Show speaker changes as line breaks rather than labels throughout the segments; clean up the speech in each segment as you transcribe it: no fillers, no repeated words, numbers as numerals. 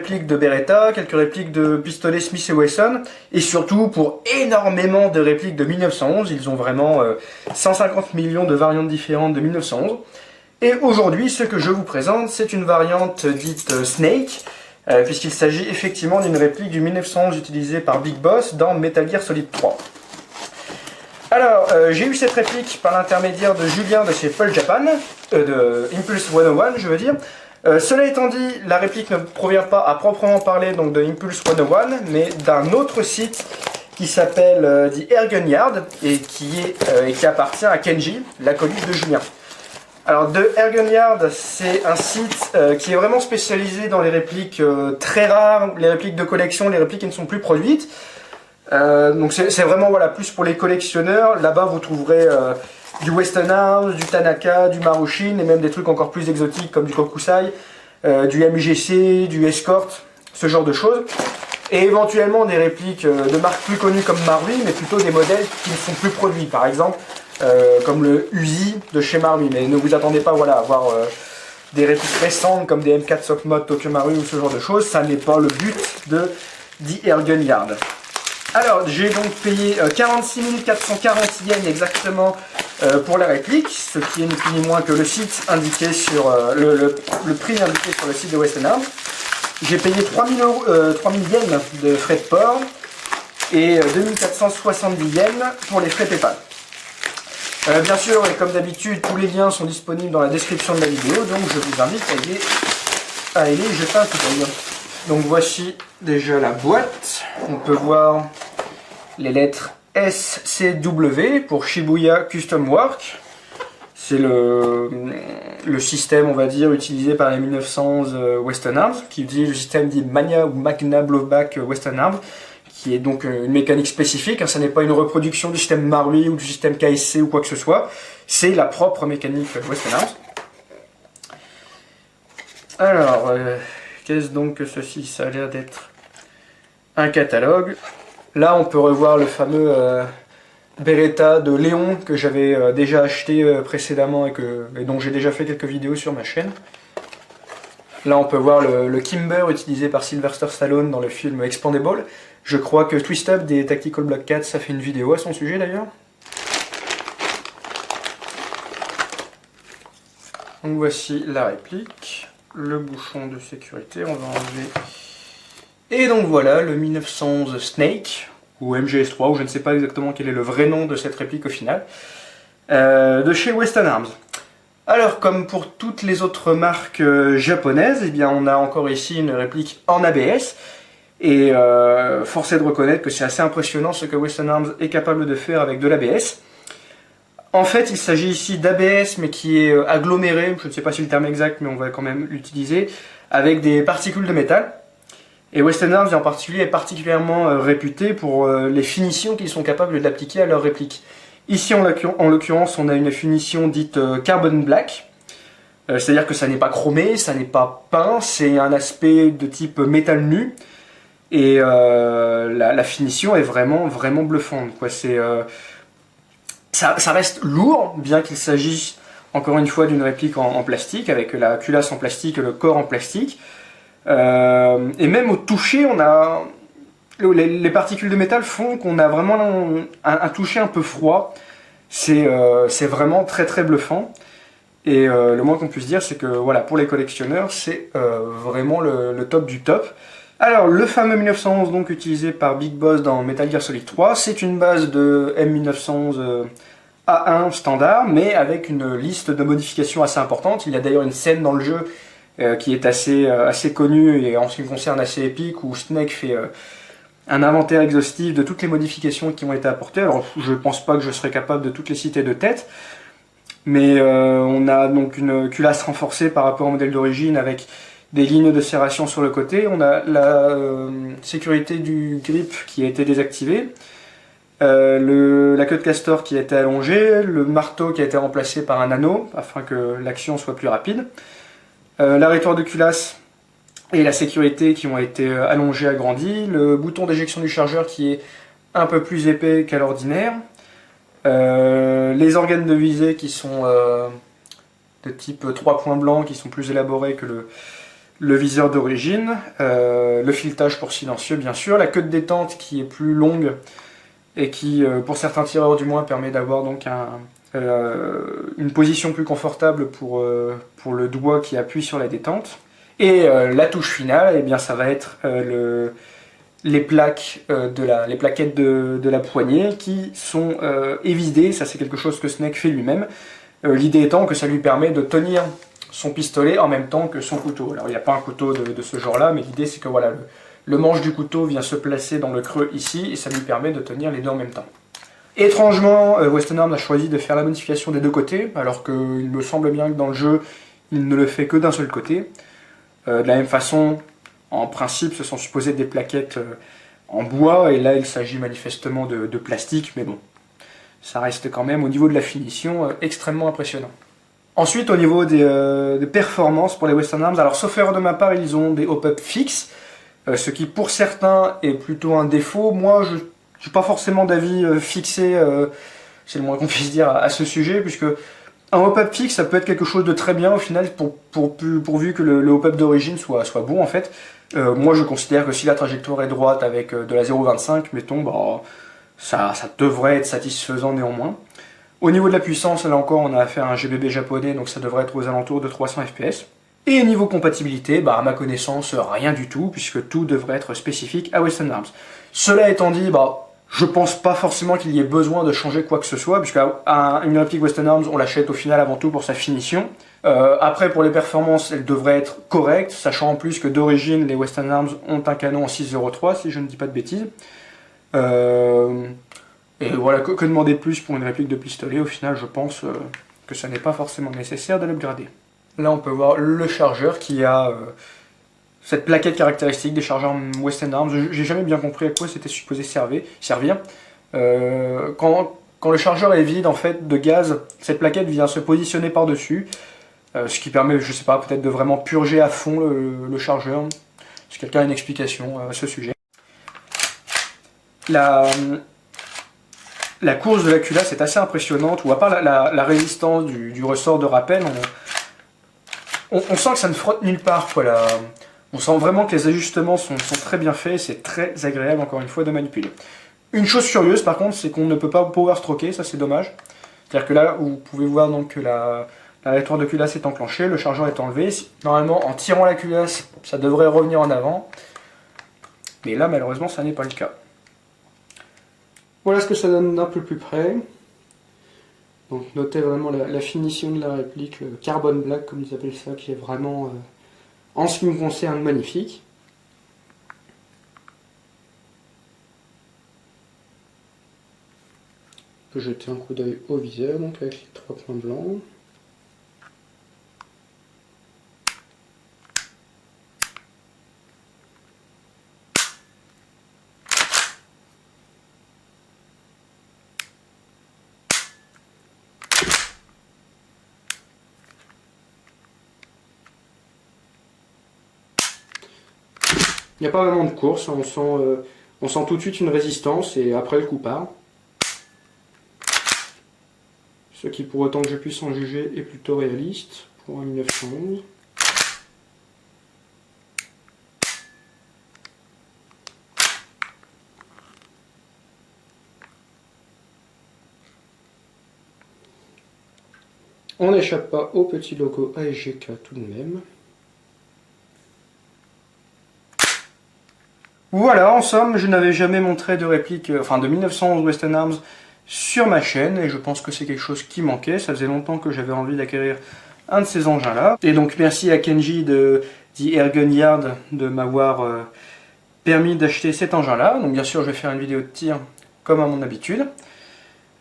répliques de Beretta, quelques répliques de pistolets Smith & Wesson, et surtout pour énormément de répliques de 1911. Ils ont vraiment 150 millions de variantes différentes de 1911. Et aujourd'hui, ce que je vous présente, c'est une variante dite Snake, puisqu'il s'agit effectivement d'une réplique du 1911 utilisée par Big Boss dans Metal Gear Solid 3. Alors, j'ai eu cette réplique par l'intermédiaire de Julien de chez Paul Japan, de Impulse 101, je veux dire. Cela étant dit, la réplique ne provient pas à proprement parler donc de Impulse 101, mais d'un autre site qui s'appelle The Airgun Yard et qui appartient à Kenji, l'acolyte de Julien. Alors, The Airgun Yard, c'est un site qui est vraiment spécialisé dans les répliques très rares, les répliques de collection, les répliques qui ne sont plus produites. Donc c'est vraiment voilà, plus pour les collectionneurs. Là-bas vous trouverez du Western Arms, du Tanaka, du Marushin et même des trucs encore plus exotiques comme du Kokusai, du MGC, du Escort, ce genre de choses. Et éventuellement des répliques de marques plus connues comme Marui, mais plutôt des modèles qui ne sont plus produits. Par exemple comme le Uzi de chez Marui. Mais ne vous attendez pas voilà, à avoir des répliques récentes comme des M4 Soft Mod Tokyo Marui ou ce genre de choses. Ça n'est pas le but de The Airgun Yard. Alors, j'ai donc payé 46 440 yens exactement pour la réplique, ce qui est ni plus ni moins que le site indiqué sur le prix indiqué sur le site de Western Arms. J'ai payé 3000 yens de frais de port et 2470 yens pour les frais PayPal. Bien sûr, et comme d'habitude, tous les liens sont disponibles dans la description de la vidéo, donc je vous invite à aller y jeter un coup d'œil. Donc voici déjà la boîte. On peut voir les lettres SCW pour Shibuya Custom Work. C'est le système, on va dire, utilisé par les 1911 Western Arms, qui utilise le système dit Mania ou Magna Blowback Western Arms, qui est donc une mécanique spécifique. Ça n'est pas une reproduction du système Marui ou du système KSC ou quoi que ce soit. C'est la propre mécanique Western Arms. Alors, qu'est-ce donc que ceci? Ça a l'air d'être un catalogue. Là, on peut revoir le fameux Beretta de Léon que j'avais déjà acheté précédemment et dont j'ai déjà fait quelques vidéos sur ma chaîne. Là, on peut voir le Kimber utilisé par Sylvester Stallone dans le film Expandable. Je crois que Twist Up des Tactical Black Cats a fait une vidéo à son sujet d'ailleurs. Donc voici la réplique. Le bouchon de sécurité, on va enlever. Et donc voilà, le 1911 Snake, ou MGS3, ou je ne sais pas exactement quel est le vrai nom de cette réplique au final, de chez Western Arms. Alors, comme pour toutes les autres marques japonaises, eh bien, on a encore ici une réplique en ABS, et force est de reconnaître que c'est assez impressionnant ce que Western Arms est capable de faire avec de l'ABS. En fait, il s'agit ici d'ABS, mais qui est aggloméré, je ne sais pas si le terme exact, mais on va quand même l'utiliser, avec des particules de métal. Et Western Arms en particulier est particulièrement réputé pour les finitions qu'ils sont capables d'appliquer à leurs répliques. Ici, en l'occurrence, on a une finition dite carbon black, c'est-à-dire que ça n'est pas chromé, ça n'est pas peint, c'est un aspect de type métal nu, et la finition est vraiment bluffante, quoi. Ça reste lourd, bien qu'il s'agisse encore une fois d'une réplique en plastique, avec la culasse en plastique et le corps en plastique. Et même au toucher, on a les particules de métal font qu'on a vraiment un toucher un peu froid. C'est vraiment très bluffant. Et le moins qu'on puisse dire, c'est que voilà, pour les collectionneurs, c'est vraiment le top du top. Alors, le fameux 1911 donc utilisé par Big Boss dans Metal Gear Solid 3, c'est une base de M1911 A1 standard, mais avec une liste de modifications assez importante. Il y a d'ailleurs une scène dans le jeu qui est assez connue et en ce qui me concerne assez épique, où Snake fait un inventaire exhaustif de toutes les modifications qui ont été apportées. Alors, je ne pense pas que je serai capable de toutes les citer de tête, mais on a donc une culasse renforcée par rapport au modèle d'origine avec des lignes de serration sur le côté. On a la sécurité du grip qui a été désactivée, la queue de castor qui a été allongée, le marteau qui a été remplacé par un anneau afin que l'action soit plus rapide, l'arrêtoire de culasse et la sécurité qui ont été allongées, agrandies, le bouton d'éjection du chargeur qui est un peu plus épais qu'à l'ordinaire, les organes de visée qui sont de type 3 points blancs, qui sont plus élaborés que le viseur d'origine, le filetage pour silencieux bien sûr, la queue de détente qui est plus longue et qui, pour certains tireurs du moins, permet d'avoir donc une position plus confortable pour le doigt qui appuie sur la détente. Et la touche finale, eh bien, ça va être les plaquettes de la poignée qui sont évidées. Ça, c'est quelque chose que Snake fait lui-même. L'idée étant que ça lui permet de tenir son pistolet en même temps que son couteau. Alors il n'y a pas un couteau de ce genre-là, mais l'idée c'est que voilà, le manche du couteau vient se placer dans le creux ici, et ça lui permet de tenir les deux en même temps. Étrangement, Western Arms a choisi de faire la modification des deux côtés, alors qu'il me semble bien que dans le jeu, il ne le fait que d'un seul côté. De la même façon, en principe, ce sont supposées des plaquettes en bois, et là il s'agit manifestement de plastique, mais bon, ça reste quand même au niveau de la finition extrêmement impressionnant. Ensuite, au niveau des performances pour les Western Arms, alors sauf erreur de ma part, ils ont des hop-up fixes, ce qui pour certains est plutôt un défaut. Moi, je n'ai pas forcément d'avis fixé, c'est le moins qu'on puisse dire, à ce sujet, puisque un hop-up fixe, ça peut être quelque chose de très bien au final, pourvu que le hop-up d'origine soit bon en fait. Moi, je considère que si la trajectoire est droite avec de la 0,25, mettons, bah, ça devrait être satisfaisant néanmoins. Au niveau de la puissance, là encore, on a affaire à un GBB japonais, donc ça devrait être aux alentours de 300 fps. Et niveau compatibilité, bah, à ma connaissance, rien du tout, puisque tout devrait être spécifique à Western Arms. Cela étant dit, bah, je pense pas forcément qu'il y ait besoin de changer quoi que ce soit, puisque une réplique Western Arms, on l'achète au final avant tout pour sa finition. Après, pour les performances, elle devrait être correcte, sachant en plus que d'origine, les Western Arms ont un canon en 6.03, si je ne dis pas de bêtises. Et voilà, que demander de plus pour une réplique de pistolet? Au final, je pense que ça n'est pas forcément nécessaire de l'upgrader. Là, on peut voir le chargeur qui a cette plaquette caractéristique des chargeurs Western Arms. J'ai jamais bien compris à quoi c'était supposé servir. Quand le chargeur est vide en fait de gaz, cette plaquette vient se positionner par-dessus, ce qui permet, je sais pas, peut-être de vraiment purger à fond le chargeur. Si quelqu'un a une explication à ce sujet. La course de la culasse est assez impressionnante, où à part la résistance du ressort de rappel, on sent que ça ne frotte nulle part, quoi. On sent vraiment que les ajustements sont très bien faits, c'est très agréable encore une fois de manipuler. Une chose curieuse par contre, c'est qu'on ne peut pas power stroker, ça c'est dommage. C'est-à-dire que là, vous pouvez voir donc que la trajectoire de culasse est enclenchée, le chargeur est enlevé. Normalement, en tirant la culasse, ça devrait revenir en avant. Mais là, malheureusement, ça n'est pas le cas. Voilà ce que ça donne d'un peu plus près. Donc notez vraiment la finition de la réplique, le carbon black comme ils appellent ça, qui est vraiment, en ce qui me concerne, magnifique. On peut jeter un coup d'œil au viseur, donc avec les 3 points blancs. Il n'y a pas vraiment de course, on sent tout de suite une résistance et après le coup part. Ce qui, pour autant que je puisse en juger, est plutôt réaliste pour un 1911. On n'échappe pas au petit logo ASGK tout de même. Voilà, en somme, je n'avais jamais montré de réplique, de 1911 Western Arms sur ma chaîne, et je pense que c'est quelque chose qui manquait. Ça faisait longtemps que j'avais envie d'acquérir un de ces engins-là. Et donc merci à Kenji de The Airgun Yard de m'avoir permis d'acheter cet engin-là. Donc bien sûr, je vais faire une vidéo de tir comme à mon habitude.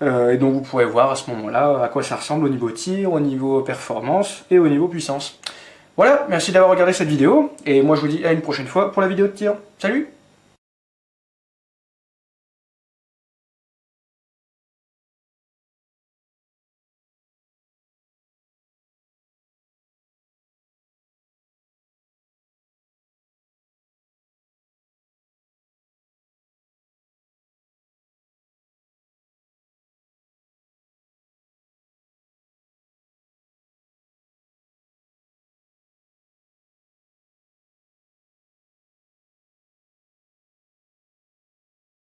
Et donc vous pourrez voir à ce moment-là à quoi ça ressemble au niveau tir, au niveau performance et au niveau puissance. Voilà, merci d'avoir regardé cette vidéo, et moi je vous dis à une prochaine fois pour la vidéo de tir. Salut!